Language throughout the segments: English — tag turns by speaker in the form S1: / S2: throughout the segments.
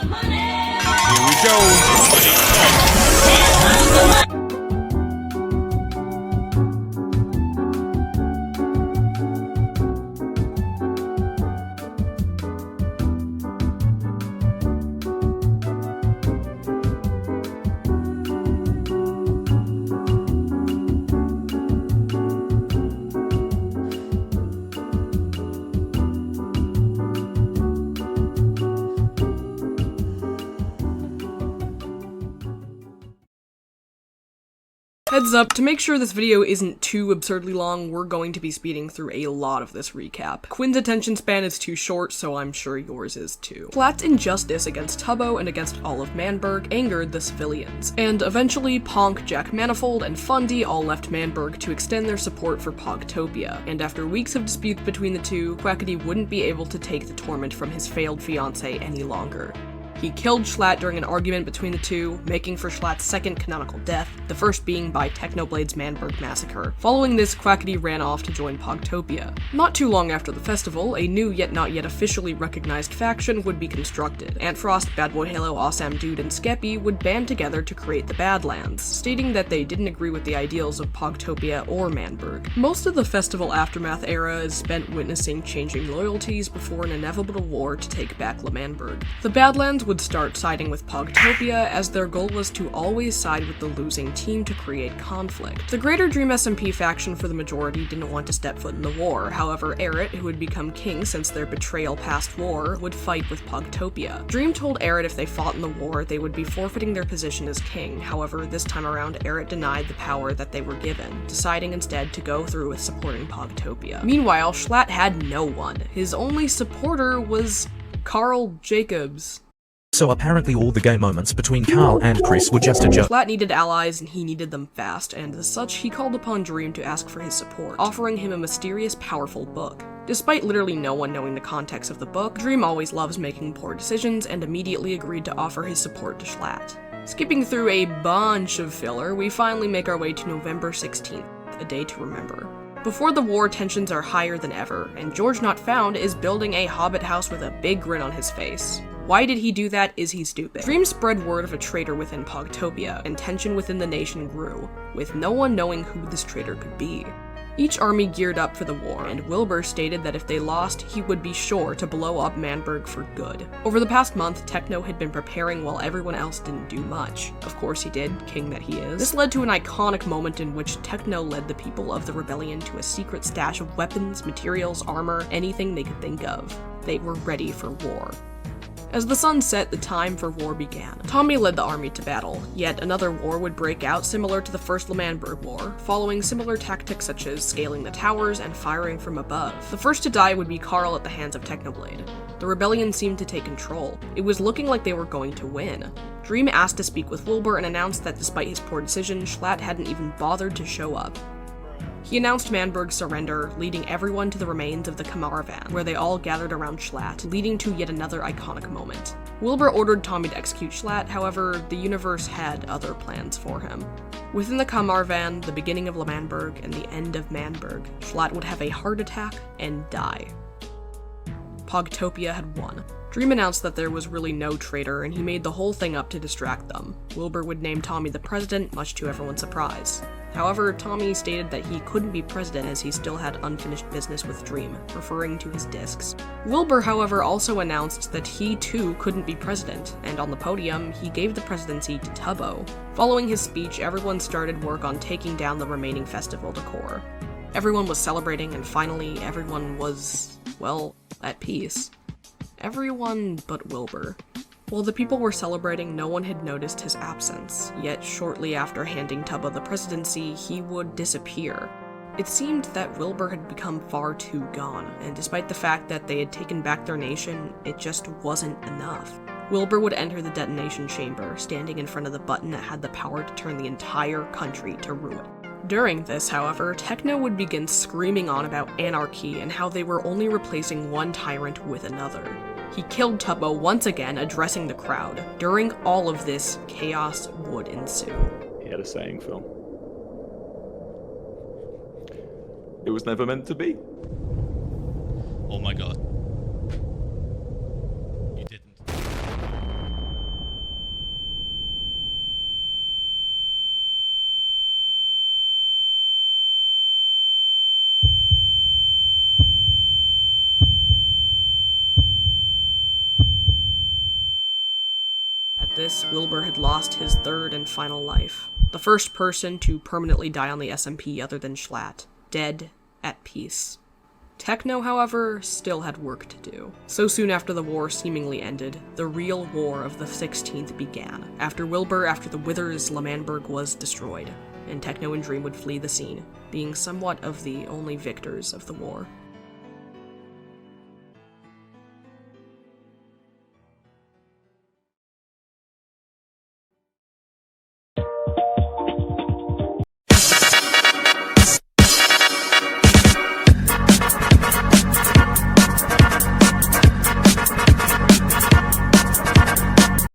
S1: Here we go.
S2: Heads up, to make sure this video isn't too absurdly long, we're going to be speeding through a lot of this recap. Quinn's attention span is too short, so I'm sure yours is too. Schlatt's injustice against Tubbo and against all of Manburg angered the civilians, and eventually Ponk, Jack Manifold, and Fundy all left Manburg to extend their support for Pogtopia, and after weeks of disputes between the two, Quackity wouldn't be able to take the torment from his failed fiancée any longer. He killed Schlatt during an argument between the two, making for Schlatt's second canonical death, the first being by Technoblade's Manburg massacre. Following this, Quackity ran off to join Pogtopia. Not too long after the festival, a new yet not yet officially recognized faction would be constructed. Antfrost, Bad Boy Halo, Awesome Dude, and Skeppy would band together to create the Badlands, stating that they didn't agree with the ideals of Pogtopia or Manburg. Most of the festival aftermath era is spent witnessing changing loyalties before an inevitable war to take back Manburg. The Badlands would start siding with Pogtopia, as their goal was to always side with the losing team to create conflict. The Greater Dream SMP faction for the majority didn't want to step foot in the war, however Eret, who would become king since their betrayal past war, would fight with Pogtopia. Dream told Eret if they fought in the war, they would be forfeiting their position as king, however this time around Eret denied the power that they were given, deciding instead to go through with supporting Pogtopia. Meanwhile, Schlatt had no one. His only supporter was Carl Jacobs.
S3: So apparently all the gay moments between Carl and Chris were just a joke.
S2: Schlatt needed allies and he needed them fast, and as such he called upon Dream to ask for his support, offering him a mysterious, powerful book. Despite literally no one knowing the context of the book, Dream always loves making poor decisions and immediately agreed to offer his support to Schlatt. Skipping through a bunch of filler, we finally make our way to November 16th, a day to remember. Before the war, tensions are higher than ever, and George Not Found is building a hobbit house with a big grin on his face. Why did he do that? Is he stupid? Dream spread word of a traitor within Pogtopia, and tension within the nation grew, with no one knowing who this traitor could be. Each army geared up for the war, and Wilbur stated that if they lost, he would be sure to blow up Manburg for good. Over the past month, Techno had been preparing while everyone else didn't do much. Of course he did, king that he is. This led to an iconic moment in which Techno led the people of the rebellion to a secret stash of weapons, materials, armor, anything they could think of. They were ready for war. As the sun set, the time for war began. Tommy led the army to battle, yet another war would break out similar to the first Manburg War, following similar tactics such as scaling the towers and firing from above. The first to die would be Carl at the hands of Technoblade. The rebellion seemed to take control. It was looking like they were going to win. Dream asked to speak with Wilbur and announced that despite his poor decision, Schlatt hadn't even bothered to show up. He announced Manburg's surrender, leading everyone to the remains of the Kamaravan, where they all gathered around Schlatt, leading to yet another iconic moment. Wilbur ordered Tommy to execute Schlatt, however, the universe had other plans for him. Within the Kamaravan, the beginning of Manburg and the end of Manburg, Schlatt would have a heart attack and die. Pogtopia had won. Dream announced that there was really no traitor, and he made the whole thing up to distract them. Wilbur would name Tommy the president, much to everyone's surprise. However, Tommy stated that he couldn't be president as he still had unfinished business with Dream, referring to his discs. Wilbur, however, also announced that he too couldn't be president, and on the podium, he gave the presidency to Tubbo. Following his speech, everyone started work on taking down the remaining festival decor. Everyone was celebrating, and finally, everyone was, well, at peace. Everyone but Wilbur. While the people were celebrating, no one had noticed his absence, yet shortly after handing Tubbo the presidency, he would disappear. It seemed that Wilbur had become far too gone, and despite the fact that they had taken back their nation, it just wasn't enough. Wilbur would enter the detonation chamber, standing in front of the button that had the power to turn the entire country to ruin. During this, however, Techno would begin screaming on about anarchy and how they were only replacing one tyrant with another. He killed Tubbo once again, addressing the crowd. During all of this, chaos would ensue.
S4: He had a saying, Phil. It was never meant to be.
S5: Oh my god. You didn't.
S2: this, Wilbur had lost his third and final life. The first person to permanently die on the SMP other than Schlatt. Dead at peace. Techno, however, still had work to do. So soon after the war seemingly ended, the real War of the 16th began, after the Withers L'Manberg was destroyed, and Techno and Dream would flee the scene, being somewhat of the only victors of the war.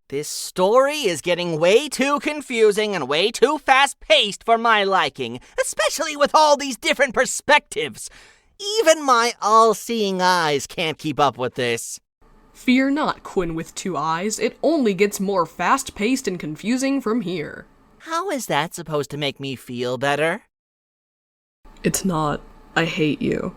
S1: This story is getting way too confusing and way too fast-paced for my liking, especially with all these different perspectives. Even my all-seeing eyes can't keep up with this.
S2: Fear not, Quinn with two eyes. It only gets more fast-paced and confusing from here.
S1: How is that supposed to make me feel better?
S2: It's not. I hate you.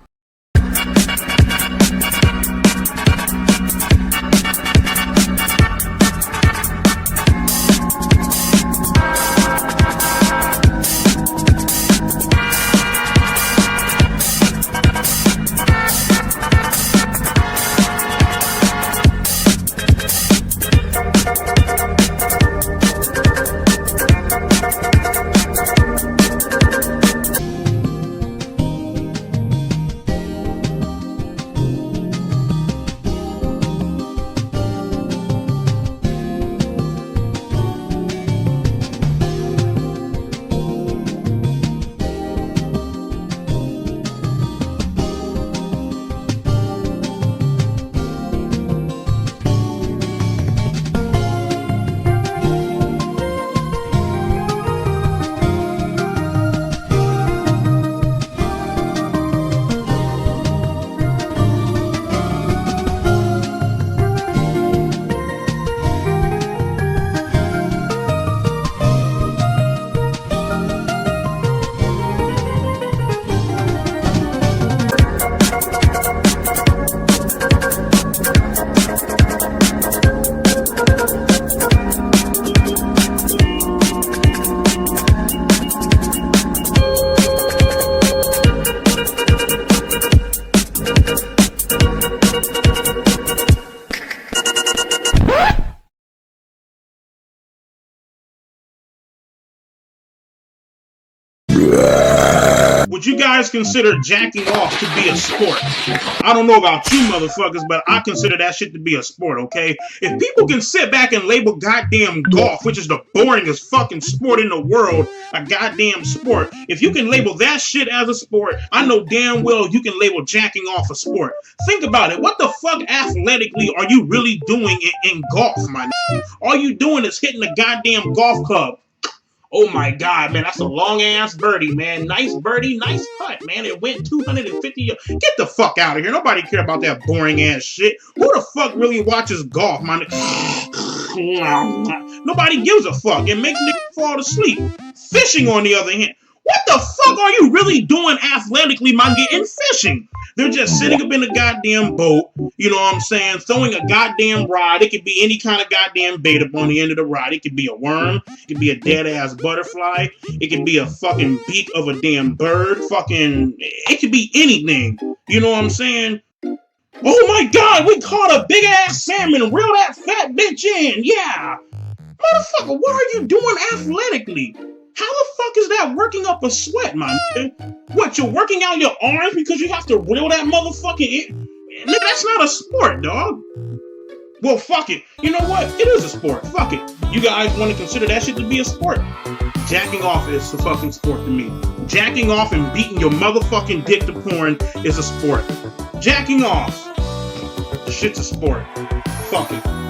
S5: Would you guys consider jacking off to be a sport? I don't know about you motherfuckers, but I consider that shit to be a sport, okay? If people can sit back and label goddamn golf, which is the boringest fucking sport in the world, a goddamn sport, if you can label that shit as a sport, I know damn well you can label jacking off a sport. Think about it. What the fuck athletically are you really doing in golf, my n***? All you doing is hitting the goddamn golf club. Oh my god, man, that's a long-ass birdie, man. Nice birdie, nice putt, man. It went 250 yards. Get the fuck out of here. Nobody care about that boring-ass shit. Who the fuck really watches golf, man? Nobody gives a fuck. It makes niggas fall asleep. Fishing, on the other hand. What the fuck are you really doing athletically, my nigga, in fishing? They're just sitting up in a goddamn boat, you know what I'm saying, throwing a goddamn rod. It could be any kind of goddamn bait up on the end of the rod. It could be a worm. It could be a dead-ass butterfly. It could be a fucking beak of a damn bird. It could be anything. You know what I'm saying? Oh my god, we caught a big-ass salmon. Reel that fat bitch in. Yeah. Motherfucker, what are you doing athletically? How the fuck is that working up a sweat, man? What, you're working out your arms because you have to reel that motherfucking in? Nigga, that's not a sport, dog. Well, fuck it. You know what? It is a sport. Fuck it. You guys want to consider that shit to be a sport? Jacking off is a fucking sport to me. Jacking off and beating your motherfucking dick to porn is a sport. Jacking off. The shit's a sport. Fuck it.